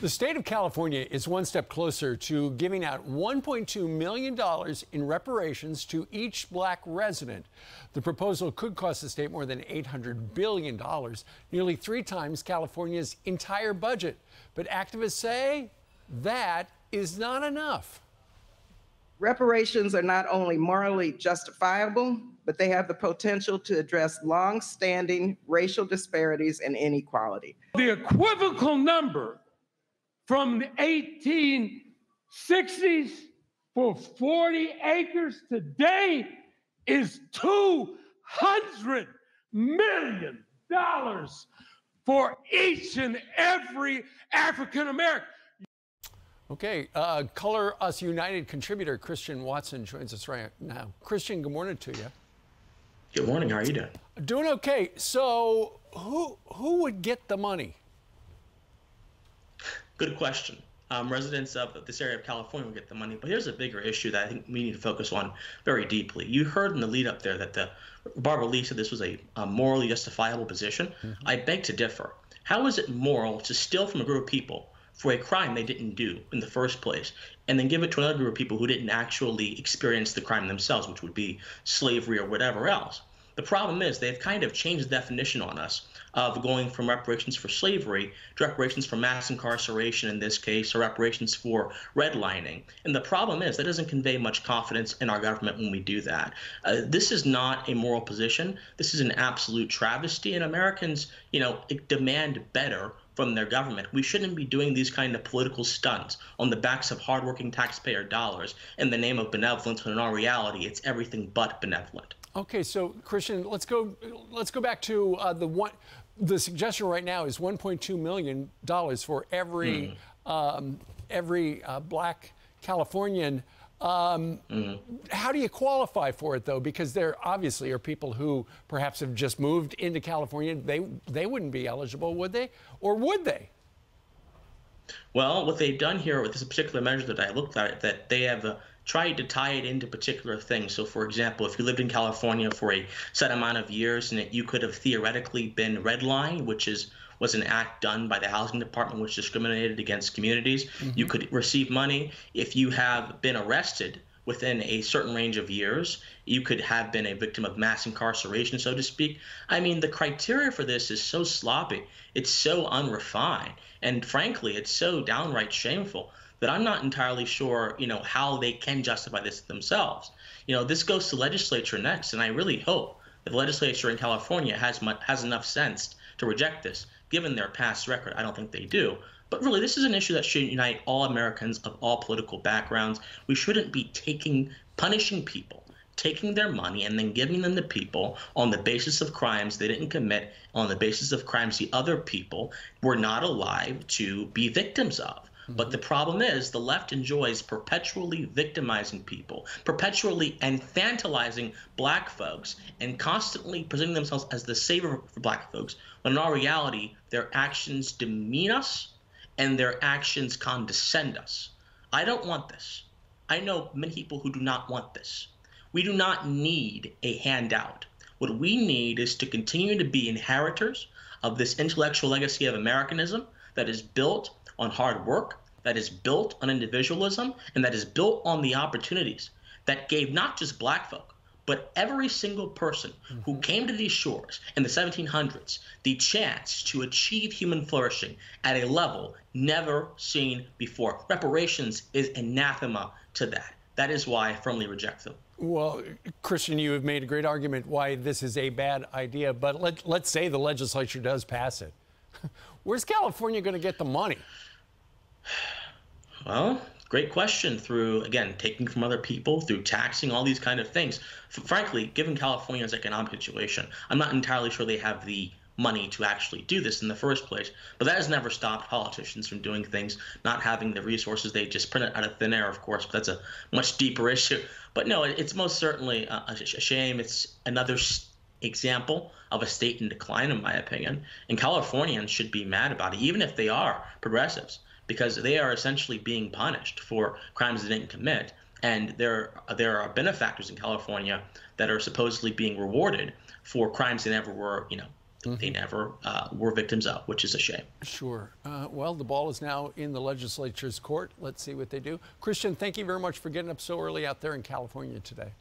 The state of California is one step closer to giving out $1.2 million in reparations to each black resident. The proposal could cost the state more than $800 billion, nearly 3 times California's entire budget. But activists say that is not enough. Reparations are not only morally justifiable, but they have the potential to address long-standing racial disparities and inequality. The equivocal number from the 1860s for 40 acres today is $200 million for each and every African American. Okay, Color Us United contributor Christian Watson joins us right now. Christian, good morning to you. Good morning. How are you doing? Doing okay. So, who would get the money? Good question. Residents of this area of California will get the money, but here's a bigger issue that I think we need to focus on very deeply. You heard in the lead up there that Barbara Lee said this was a morally justifiable position. I beg to differ. How is it moral to steal from a group of people for a crime they didn't do in the first place, and then give it to another group of people who didn't actually experience the crime themselves, which would be slavery or whatever else? The problem is they've kind of changed the definition on us of going from reparations for slavery to reparations for mass incarceration in this case, or reparations for redlining. And the problem is that doesn't convey much confidence in our government when we do that. This is not a moral position. This is an absolute travesty, and Americans, demand better from their government. We shouldn't be doing these kind of political stunts on the backs of hardworking taxpayer dollars in the name of benevolence, when in our reality, it's everything but benevolent. Okay, so Christian, let's go back to the suggestion right now is $1.2 million for every black Californian. How do you qualify for it, though? Because there obviously are people who perhaps have just moved into California. They wouldn't be eligible, would they? Or would they? Well, what they've done here with this particular measure that I looked at, that they have tried to tie it into particular things. So, for example, if you lived in California for a set amount of years, and you could have theoretically been redlined, which was an act done by the housing department which discriminated against communities. You could receive money. If you have been arrested within a certain range of years, you could have been a victim of mass incarceration, so to speak. I mean, the criteria for this is so sloppy, it's so unrefined, and frankly, it's so downright shameful that I'm not entirely sure, how they can justify this themselves. This goes to legislature next, and I really hope that the legislature in California has enough sense to reject this. Given their past record, I don't think they do. But really, this is an issue that should unite all Americans of all political backgrounds. We shouldn't be punishing people, taking their money and then giving them to people on the basis of crimes they didn't commit, on the basis of crimes the other people were not alive to be victims of. But the problem is the left enjoys perpetually victimizing people, perpetually infantilizing black folks, and constantly presenting themselves as the savior for black folks, when in our reality, their actions demean us and their actions condescend us. I don't want this. I know many people who do not want this. We do not need a handout. What we need is to continue to be inheritors of this intellectual legacy of Americanism that is built on hard work, that is built on individualism, and that is built on the opportunities that gave not just black folk, but every single person who came to these shores in the 1700s the chance to achieve human flourishing at a level never seen before. Reparations is anathema to that. That is why I firmly reject them. Well, Christian, you have made a great argument why this is a bad idea, but let's say the legislature does pass it. Where's California going to get the money? Well, great question. Through, again, taking from other people, through taxing, all these kind of things. Frankly, given California's economic situation, I'm not entirely sure they have the money to actually do this in the first place. But that has never stopped politicians from doing things, not having the resources. They just print it out of thin air, of course, but that's a much deeper issue. But no, it's most certainly a shame. It's another example of a state in decline, in my opinion. And Californians should be mad about it, even if they are progressives, because they are essentially being punished for crimes they didn't commit. And there are benefactors in California that are supposedly being rewarded for crimes they never were, they never were victims of, which is a shame. Sure. Well, the ball is now in the legislature's court. Let's see what they do. Christian, thank you very much for getting up so early out there in California today.